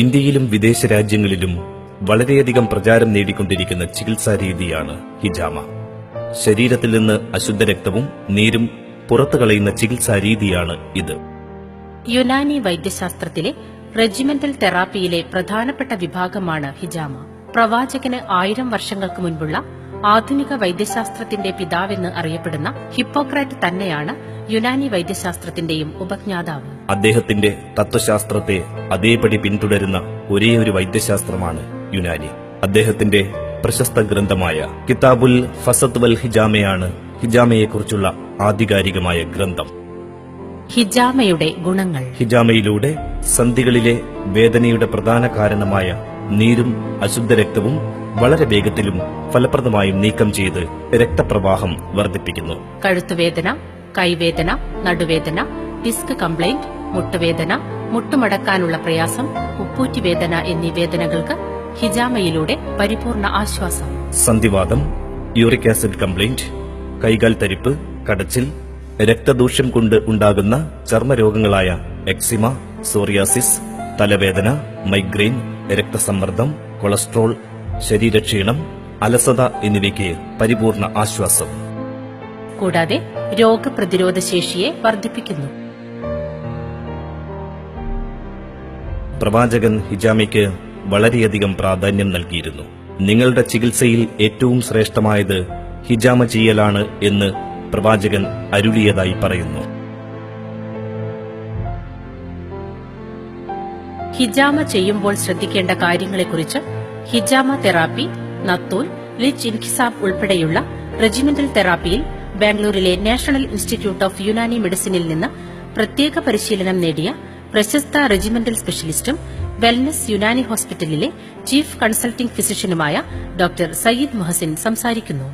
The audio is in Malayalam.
ഇന്ത്യയിലും വിദേശ രാജ്യങ്ങളിലും വളരെയധികം പ്രചാരം നേടിക്കൊണ്ടിരിക്കുന്ന ചികിത്സാരീതിയാണ് ഹിജാമ. ശരീരത്തിൽ നിന്ന് അശുദ്ധ രക്തവും നീരും പുറത്തു കളയുന്ന ചികിത്സാരീതിയാണ് ഇത്. യുനാനി വൈദ്യശാസ്ത്രത്തിലെ റെജിമെന്റൽ തെറാപ്പിയിലെ പ്രധാനപ്പെട്ട വിഭാഗമാണ് ഹിജാമ. പ്രവാചകന് 1000 വർഷങ്ങൾക്ക് മുൻപുള്ള ആധുനിക വൈദ്യശാസ്ത്രത്തിന്റെ പിതാവെന്ന് അറിയപ്പെടുന്ന ഹിപ്പോക്രാറ്റ് തന്നെയാണ് യുനാനി വൈദ്യശാസ്ത്രത്തിന്റെയും ഉപജ്ഞാതാവ്. അദ്ദേഹത്തിന്റെ തത്വശാസ്ത്രത്തെ അതേപടി പിന്തുടരുന്ന ഒരേയൊരു വൈദ്യശാസ്ത്രമാണ് യുനാനി. അദ്ദേഹത്തിന്റെ പ്രശസ്ത ഗ്രന്ഥമായ കിതാബുൽ ഫസദ് വൽ ഹിജാമയാണ് ഹിജാമയെക്കുറിച്ചുള്ള ആധികാരികമായ ഗ്രന്ഥം. ഹിജാമയുടെ ഗുണങ്ങൾ. ഹിജാമയിലൂടെ സന്ധികളിലെ വേദനയുടെ പ്രധാന കാരണമായ നീരും അശുദ്ധ രക്തവും വളരെ വേഗത്തിലും ഫലപ്രദമായും നീക്കം ചെയ്ത് രക്തപ്രവാഹം വർദ്ധിപ്പിക്കുന്നു. കഴുത്തുവേദന, കൈവേദന, നടുവേദന, ഡിസ്ക് കംപ്ലൈന്റ്, മുട്ടുവേദന, മുട്ടുമടക്കാനുള്ള പ്രയാസം, ഉപ്പൂറ്റിവേദന എന്നീ വേദനകൾക്ക് ഹിജാമയിലൂടെ പരിപൂർണ ആശ്വാസം. സന്ധിവാതം, യൂറിക് ആസിഡ് കംപ്ലൈന്റ്, കൈകാൽ തരിപ്പ്, കടച്ചിൽ, രക്തദൂഷ്യം കൊണ്ട് ഉണ്ടാകുന്ന ചർമ്മരോഗങ്ങളായ എക്സിമ, സോറിയാസിസ്, തലവേദന, മൈഗ്രെയിൻ, രക്തസമ്മർദ്ദം, കൊളസ്ട്രോൾ, ശരീരക്ഷീണം, അലസത എന്നിവയ്ക്ക് പരിപൂർണ ആശ്വാസം. കൂടാതെ രോഗപ്രതിരോധ ശേഷിയെ വർദ്ധിപ്പിക്കുന്നു. പ്രവാചകൻ ഹിജാമയ്ക്ക് വളരെയധികം പ്രാധാന്യം നൽകിയിരുന്നു. നിങ്ങളുടെ ചികിത്സയിൽ ഏറ്റവും ശ്രേഷ്ഠമായത് ഹിജാമ ചെയ്യലാണ് എന്ന് പ്രവാചകൻ അരുളിയതായി പറയുന്നു. ഹിജാമ ചെയ്യുമ്പോൾ ശ്രദ്ധിക്കേണ്ട കാര്യങ്ങളെക്കുറിച്ച് ഹിജാമ തെറാപ്പി, നത്തൂൽ, ലിച്ച് ഇൻഖിസാബ് ഉൾപ്പെടെയുള്ള റെജിമെന്റൽ തെറാപ്പിയിൽ ബാംഗ്ലൂരിലെ നാഷണൽ ഇൻസ്റ്റിറ്റ്യൂട്ട് ഓഫ് യുനാനി മെഡിസിനിൽ നിന്ന് പ്രത്യേക പരിശീലനം നേടിയ പ്രശസ്ത റെജിമെന്റൽ സ്പെഷ്യലിസ്റ്റും വെൽനസ് യുനാനി ഹോസ്പിറ്റലിലെ ചീഫ് കൺസൾട്ടിംഗ് ഫിസിഷ്യനുമായ ഡോക്ടർ സയ്യിദ് മുഹസിൻ സംസാരിക്കുന്നു.